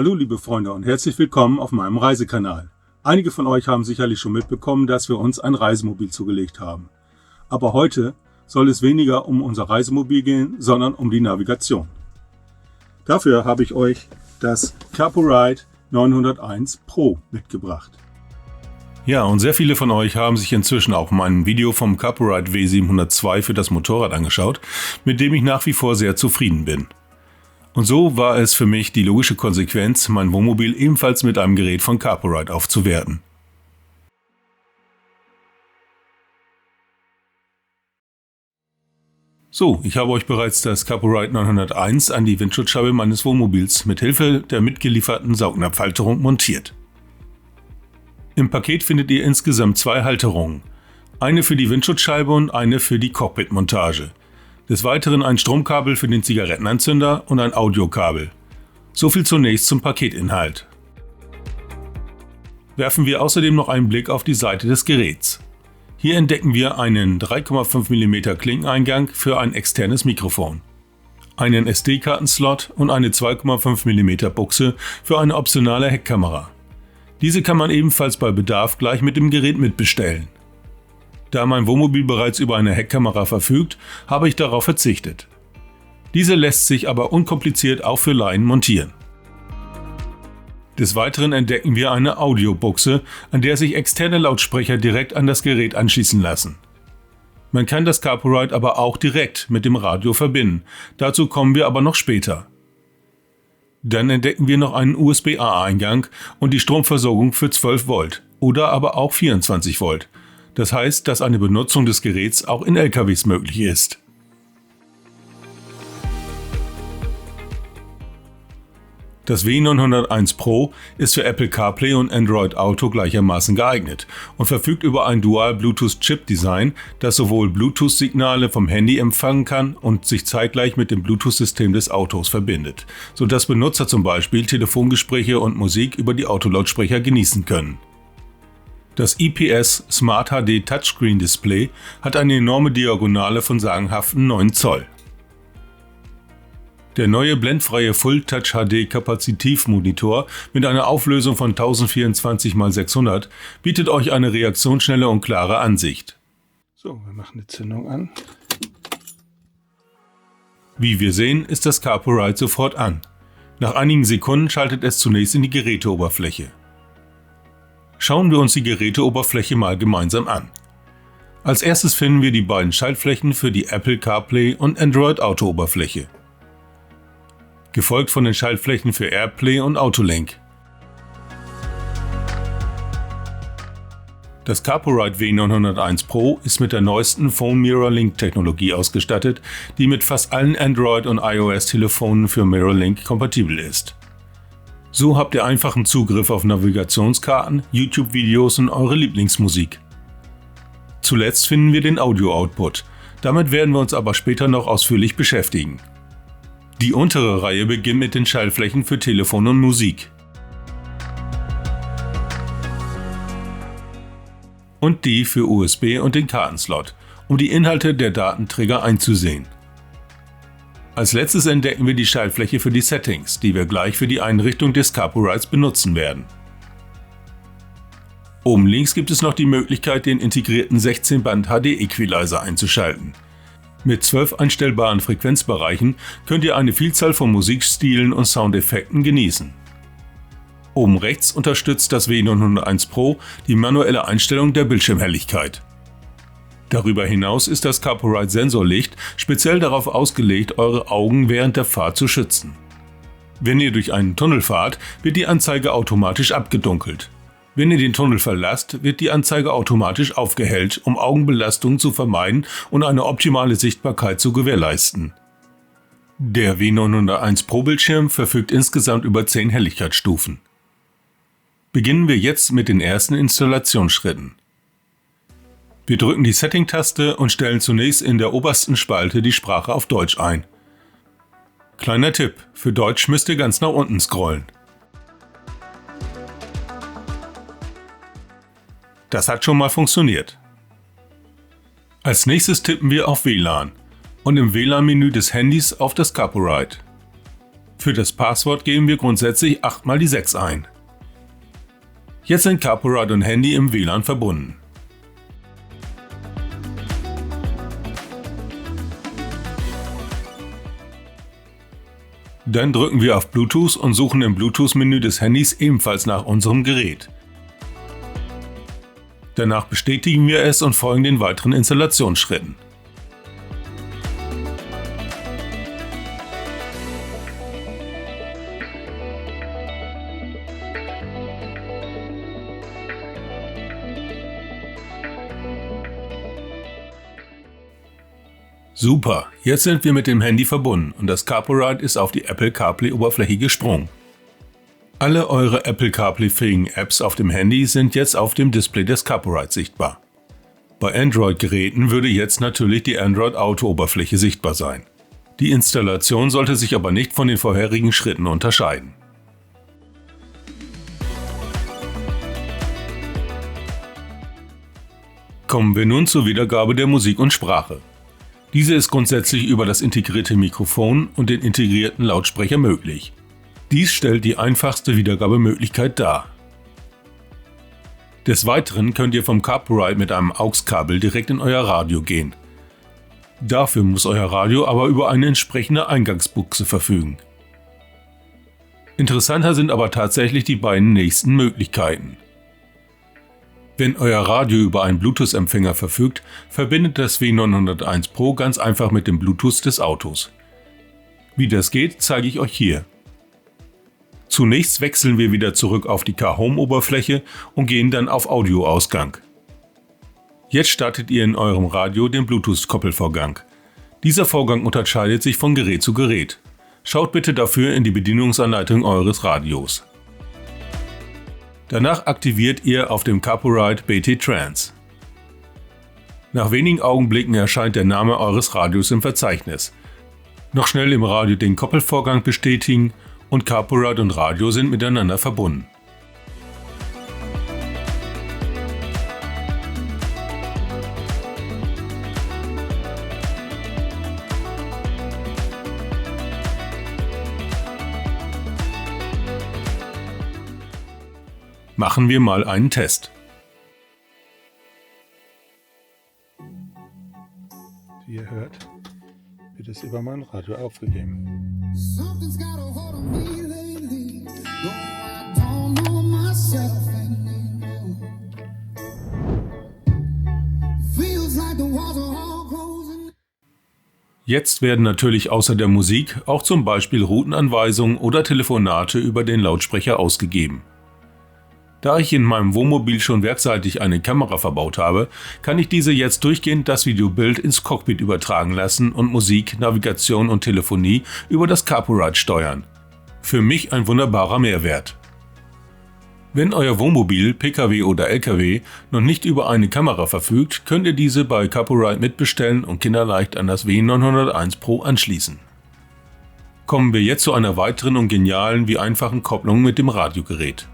Hallo liebe Freunde und herzlich willkommen auf meinem Reisekanal. Einige von euch haben sicherlich schon mitbekommen, dass wir uns ein Reisemobil zugelegt haben. Aber heute soll es weniger um unser Reisemobil gehen, sondern um die Navigation. Dafür habe ich euch das Caporite 901 Pro mitgebracht. Ja, und sehr viele von euch haben sich inzwischen auch mein Video vom Caporite W702 für das Motorrad angeschaut, mit dem ich nach wie vor sehr zufrieden bin. Und so war es für mich die logische Konsequenz, mein Wohnmobil ebenfalls mit einem Gerät von Caporite aufzuwerten. So, ich habe euch bereits das Caporite 901 an die Windschutzscheibe meines Wohnmobils mit Hilfe der mitgelieferten Saugnapfhalterung montiert. Im Paket findet ihr insgesamt 2 Halterungen, eine für die Windschutzscheibe und eine für die Cockpitmontage. Des Weiteren ein Stromkabel für den Zigarettenanzünder und ein Audiokabel. So viel zunächst zum Paketinhalt. Werfen wir außerdem noch einen Blick auf die Seite des Geräts. Hier entdecken wir einen 3,5 mm Klinkeneingang für ein externes Mikrofon, einen SD-Kartenslot und eine 2,5 mm Buchse für eine optionale Heckkamera. Diese kann man ebenfalls bei Bedarf gleich mit dem Gerät mitbestellen. Da mein Wohnmobil bereits über eine Heckkamera verfügt, habe ich darauf verzichtet. Diese lässt sich aber unkompliziert auch für Laien montieren. Des Weiteren entdecken wir eine Audiobuchse, an der sich externe Lautsprecher direkt an das Gerät anschließen lassen. Man kann das Caporite aber auch direkt mit dem Radio verbinden, dazu kommen wir aber noch später. Dann entdecken wir noch einen USB-A-Eingang und die Stromversorgung für 12 Volt oder aber auch 24 Volt. Das heißt, dass eine Benutzung des Geräts auch in LKWs möglich ist. Das W901 Pro ist für Apple CarPlay und Android Auto gleichermaßen geeignet und verfügt über ein Dual-Bluetooth-Chip-Design, das sowohl Bluetooth-Signale vom Handy empfangen kann und sich zeitgleich mit dem Bluetooth-System des Autos verbindet, sodass Benutzer zum Beispiel Telefongespräche und Musik über die Autolautsprecher genießen können. Das IPS Smart HD Touchscreen Display hat eine enorme Diagonale von sagenhaften 9 Zoll. Der neue blendfreie Full Touch HD Kapazitivmonitor mit einer Auflösung von 1024 x 600 bietet euch eine reaktionsschnelle und klare Ansicht. So, wir machen die Zündung an. Wie wir sehen, ist das Caporite sofort an. Nach einigen Sekunden schaltet es zunächst in die Geräteoberfläche. Schauen wir uns die Geräteoberfläche mal gemeinsam an. Als erstes finden wir die beiden Schaltflächen für die Apple CarPlay und Android Auto Oberfläche. Gefolgt von den Schaltflächen für AirPlay und Autolink. Das Caporite W901 Pro ist mit der neuesten Phone Mirror Link Technologie ausgestattet, die mit fast allen Android- und iOS-Telefonen für Mirror Link kompatibel ist. So habt ihr einfachen Zugriff auf Navigationskarten, YouTube-Videos und eure Lieblingsmusik. Zuletzt finden wir den Audio-Output. Damit werden wir uns aber später noch ausführlich beschäftigen. Die untere Reihe beginnt mit den Schaltflächen für Telefon und Musik. Und die für USB und den Kartenslot, um die Inhalte der Datenträger einzusehen. Als letztes entdecken wir die Schaltfläche für die Settings, die wir gleich für die Einrichtung des Caporites benutzen werden. Oben links gibt es noch die Möglichkeit, den integrierten 16-Band HD-Equalizer einzuschalten. Mit 12 einstellbaren Frequenzbereichen könnt ihr eine Vielzahl von Musikstilen und Soundeffekten genießen. Oben rechts unterstützt das W901 Pro die manuelle Einstellung der Bildschirmhelligkeit. Darüber hinaus ist das Caporite Sensorlicht speziell darauf ausgelegt, eure Augen während der Fahrt zu schützen. Wenn ihr durch einen Tunnel fahrt, wird die Anzeige automatisch abgedunkelt. Wenn ihr den Tunnel verlasst, wird die Anzeige automatisch aufgehellt, um Augenbelastungen zu vermeiden und eine optimale Sichtbarkeit zu gewährleisten. Der W901 Pro Bildschirm verfügt insgesamt über 10 Helligkeitsstufen. Beginnen wir jetzt mit den ersten Installationsschritten. Wir drücken die Setting-Taste und stellen zunächst in der obersten Spalte die Sprache auf Deutsch ein. Kleiner Tipp, für Deutsch müsst ihr ganz nach unten scrollen. Das hat schon mal funktioniert. Als nächstes tippen wir auf WLAN und im WLAN-Menü des Handys auf das Caporite. Für das Passwort geben wir grundsätzlich 8 mal die 6 ein. Jetzt sind CarPoRide und Handy im WLAN verbunden. Dann drücken wir auf Bluetooth und suchen im Bluetooth-Menü des Handys ebenfalls nach unserem Gerät. Danach bestätigen wir es und folgen den weiteren Installationsschritten. Super, jetzt sind wir mit dem Handy verbunden und das CarPoRide ist auf die Apple CarPlay-Oberfläche gesprungen. Alle eure Apple CarPlay-fähigen Apps auf dem Handy sind jetzt auf dem Display des CarPoRide sichtbar. Bei Android-Geräten würde jetzt natürlich die Android Auto-Oberfläche sichtbar sein. Die Installation sollte sich aber nicht von den vorherigen Schritten unterscheiden. Kommen wir nun zur Wiedergabe der Musik und Sprache. Diese ist grundsätzlich über das integrierte Mikrofon und den integrierten Lautsprecher möglich. Dies stellt die einfachste Wiedergabemöglichkeit dar. Des Weiteren könnt ihr vom CarPoRide mit einem AUX-Kabel direkt in euer Radio gehen. Dafür muss euer Radio aber über eine entsprechende Eingangsbuchse verfügen. Interessanter sind aber tatsächlich die beiden nächsten Möglichkeiten. Wenn euer Radio über einen Bluetooth-Empfänger verfügt, verbindet das W901 Pro ganz einfach mit dem Bluetooth des Autos. Wie das geht, zeige ich euch hier. Zunächst wechseln wir wieder zurück auf die Car-Home-Oberfläche und gehen dann auf Audioausgang. Jetzt startet ihr in eurem Radio den Bluetooth-Koppelvorgang. Dieser Vorgang unterscheidet sich von Gerät zu Gerät. Schaut bitte dafür in die Bedienungsanleitung eures Radios. Danach aktiviert ihr auf dem CarPoRide BT Trans. Nach wenigen Augenblicken erscheint der Name eures Radios im Verzeichnis. Noch schnell im Radio den Koppelvorgang bestätigen und CarPoRide und Radio sind miteinander verbunden. Machen wir mal einen Test. Wie ihr hört, wird es über mein Radio aufgegeben. Jetzt werden natürlich außer der Musik auch zum Beispiel Routenanweisungen oder Telefonate über den Lautsprecher ausgegeben. Da ich in meinem Wohnmobil schon werkseitig eine Kamera verbaut habe, kann ich diese jetzt durchgehend das Videobild ins Cockpit übertragen lassen und Musik, Navigation und Telefonie über das CarPoRide steuern. Für mich ein wunderbarer Mehrwert. Wenn euer Wohnmobil, Pkw oder Lkw noch nicht über eine Kamera verfügt, könnt ihr diese bei CarPoRide mitbestellen und kinderleicht an das W901 Pro anschließen. Kommen wir jetzt zu einer weiteren und genialen wie einfachen Kopplung mit dem Radiogerät.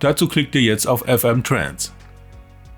Dazu klickt ihr jetzt auf FM Trans.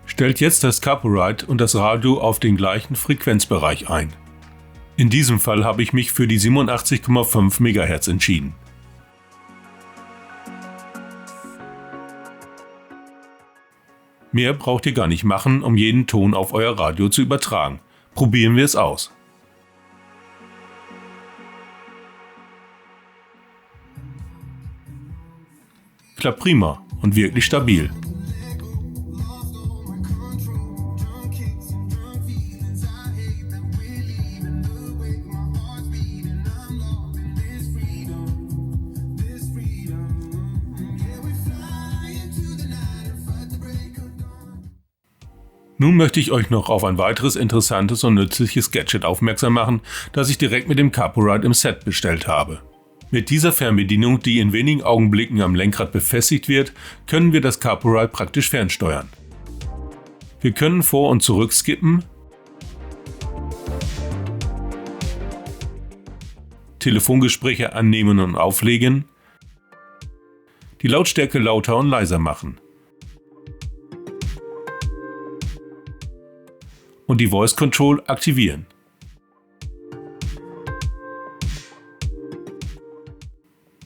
Stellt jetzt das CarPoRide und das Radio auf den gleichen Frequenzbereich ein. In diesem Fall habe ich mich für die 87,5 MHz entschieden. Mehr braucht ihr gar nicht machen, um jeden Ton auf euer Radio zu übertragen. Probieren wir es aus. Klappt prima und wirklich stabil. Nun möchte ich euch noch auf ein weiteres interessantes und nützliches Gadget aufmerksam machen, das ich direkt mit dem CarPoRide im Set bestellt habe. Mit dieser Fernbedienung, die in wenigen Augenblicken am Lenkrad befestigt wird, können wir das CarPoRide praktisch fernsteuern. Wir können vor und zurück skippen, Telefongespräche annehmen und auflegen, die Lautstärke lauter und leiser machen und die Voice Control aktivieren.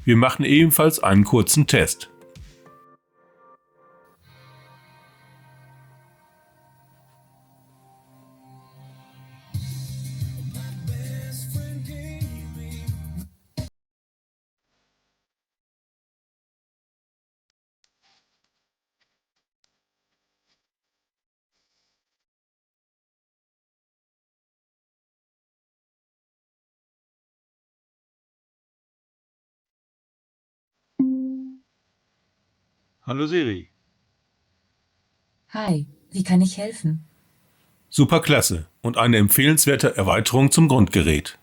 Wir machen ebenfalls einen kurzen Test. Hallo Siri. Hi, wie kann ich helfen? Superklasse und eine empfehlenswerte Erweiterung zum Grundgerät.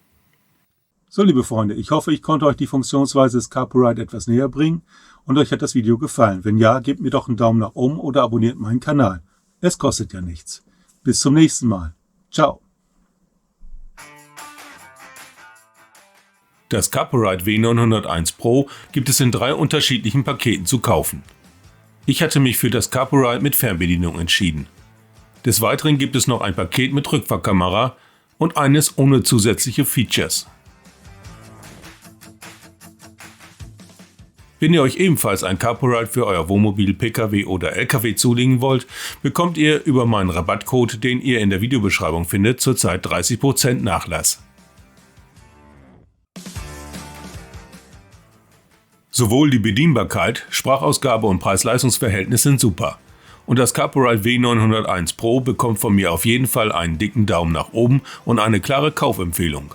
So, liebe Freunde, ich hoffe, ich konnte euch die Funktionsweise des Carpurite etwas näher bringen und euch hat das Video gefallen. Wenn ja, gebt mir doch einen Daumen nach oben oder abonniert meinen Kanal. Es kostet ja nichts. Bis zum nächsten Mal. Ciao. Das Carpurite W901 Pro gibt es in 3 unterschiedlichen Paketen zu kaufen. Ich hatte mich für das Carpurite mit Fernbedienung entschieden. Des Weiteren gibt es noch ein Paket mit Rückfahrkamera und eines ohne zusätzliche Features. Wenn ihr euch ebenfalls ein Carpurite für euer Wohnmobil, Pkw oder Lkw zulegen wollt, bekommt ihr über meinen Rabattcode, den ihr in der Videobeschreibung findet, zurzeit 30% Nachlass. Sowohl die Bedienbarkeit, Sprachausgabe und Preis-Leistungs-Verhältnis sind super. Und das Carpurite W901 Pro bekommt von mir auf jeden Fall einen dicken Daumen nach oben und eine klare Kaufempfehlung.